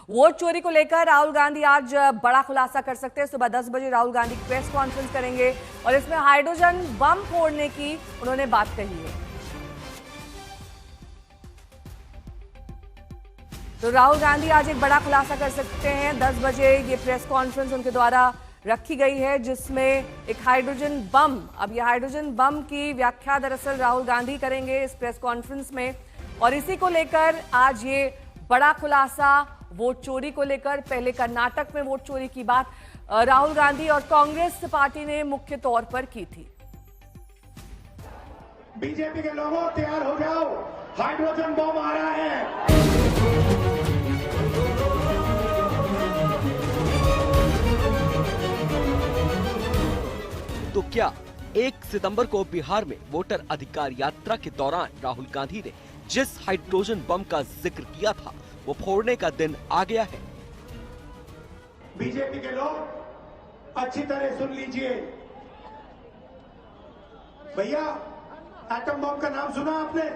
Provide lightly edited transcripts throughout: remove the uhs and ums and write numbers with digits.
Vote चोरी को लेकर राहुल गांधी आज बड़ा खुलासा कर सकते हैं। सुबह 10 बजे राहुल गांधी प्रेस कॉन्फ्रेंस करेंगे और इसमें हाइड्रोजन बम फोड़ने की उन्होंने बात कही है। तो राहुल गांधी आज एक बड़ा खुलासा कर सकते हैं। 10 बजे ये प्रेस कॉन्फ्रेंस उनके द्वारा रखी गई है, जिसमें एक हाइड्रोजन बम, अब ये हाइड्रोजन बम की व्याख्या दरअसल राहुल गांधी करेंगे इस प्रेस कॉन्फ्रेंस में। और इसी को लेकर आज ये बड़ा खुलासा वोट चोरी को लेकर। पहले कर्नाटक में वोट चोरी की बात राहुल गांधी और कांग्रेस पार्टी ने मुख्य तौर पर की थी। बीजेपी के लोगों तैयार हो जाओ, हाइड्रोजन बम आ रहा है। तो क्या 1 सितंबर को बिहार में वोटर अधिकार यात्रा के दौरान राहुल गांधी ने जिस हाइड्रोजन बम का जिक्र किया था वो फोड़ने का दिन आ गया है? बीजेपी के लोग अच्छी तरह सुन लीजिए। भैया, एटम बम का नाम सुना आपने?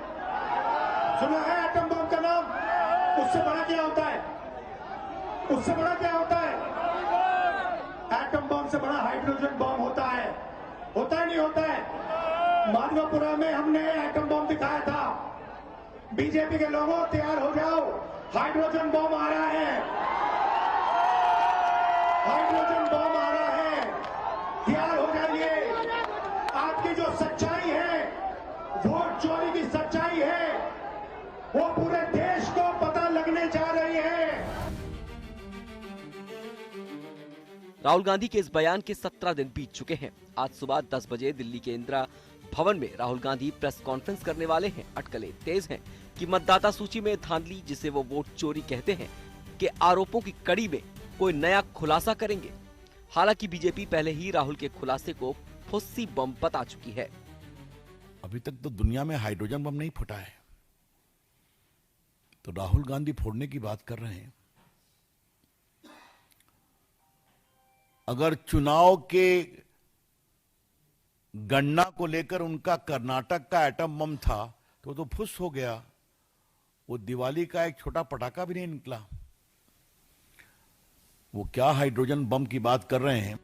सुना है एटम बम का नाम? उससे बड़ा क्या होता है? उससे बड़ा क्या होता है? एटम बम से बड़ा हाइड्रोजन बम होता है। होता है नहीं होता है? माधवपुरा में हमने एटम बम दिखाया था। बीजेपी के लोगों तैयार हो जाओ, हाइड्रोजन बम आ रहा है। हाइड्रोजन बम आ रहा है, तैयार हो जाइए। आपकी जो सच्चाई है, वोट चोरी की सच्चाई है, वो पूरे देश को पता लगने जा रही है। राहुल गांधी के इस बयान के 17 दिन बीत चुके हैं। आज सुबह 10 बजे दिल्ली के इंदिरा भवन में राहुल गांधी प्रेस कॉन्फ्रेंस करने वाले हैं। अटकलें तेज हैं कि मतदाता सूची में धांधली, जिसे वो वोट चोरी कहते हैं, के आरोपों की कड़ी में कोई नया खुलासा करेंगे। हालांकि बीजेपी पहले ही राहुल के खुलासे को फुस्सी बम बता चुकी है। अभी तक तो दुनिया में हाइड्रोजन बम नहीं फटा है, तो राहुल गांधी फोड़ने की बात कर रहे हैं। अगर चुनाव के गणना को लेकर उनका कर्नाटक का एटम बम था तो फुस हो गया। वो दिवाली का एक छोटा पटाखा भी नहीं निकला। वो क्या हाइड्रोजन बम की बात कर रहे हैं?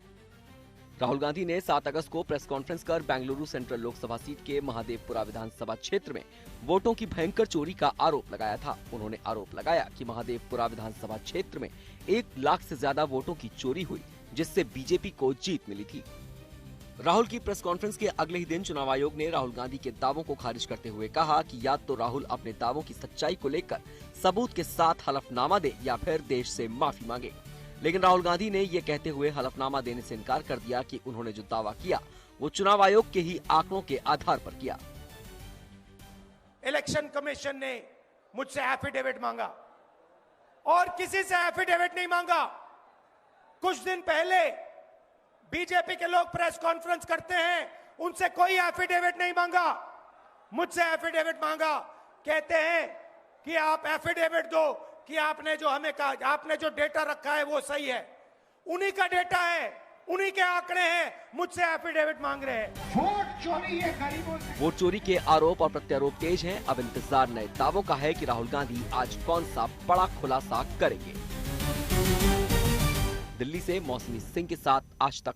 राहुल गांधी ने 7 अगस्त को प्रेस कॉन्फ्रेंस कर बेंगलुरु सेंट्रल लोकसभा सीट के महादेवपुरा विधानसभा क्षेत्र में वोटों की भयंकर चोरी का आरोप लगाया था। उन्होंने आरोप लगाया कि महादेवपुरा विधानसभा क्षेत्र में 1 लाख से ज्यादा वोटों की चोरी हुई, जिससे बीजेपी को जीत मिली थी। राहुल की प्रेस कॉन्फ्रेंस के अगले ही दिन चुनाव आयोग ने राहुल गांधी के दावों को खारिज करते हुए कहा कि या तो राहुल अपने दावों की सच्चाई को लेकर सबूत के साथ हलफनामा दे या फिर देश से माफी मांगे। लेकिन राहुल गांधी ने ये कहते हुए हलफनामा देने से इनकार कर दिया कि उन्होंने जो दावा किया वो चुनाव आयोग के ही आंकड़ों के आधार पर किया। इलेक्शन कमीशन ने मुझसे एफिडेविट मांगा और किसी से एफिडेविट नहीं मांगा। कुछ दिन पहले बीजेपी के लोग प्रेस कॉन्फ्रेंस करते हैं, उनसे कोई एफिडेविट नहीं मांगा, मुझसे एफिडेविट मांगा। कहते हैं कि आप एफिडेविट दो कि आपने जो हमें कहा, आपने जो डेटा रखा है वो सही है। उन्हीं का डेटा है, उन्हीं के आंकड़े हैं, मुझसे एफिडेविट मांग रहे हैं। वोट चोरी है गरीबों से। वोट चोरी के आरोप और प्रत्यारोप तेज हैं। अब इंतजार नए दावों का है कि राहुल गांधी आज कौन सा बड़ा खुलासा करेंगे। दिल्ली से मौसमी सिंह के साथ आज तक।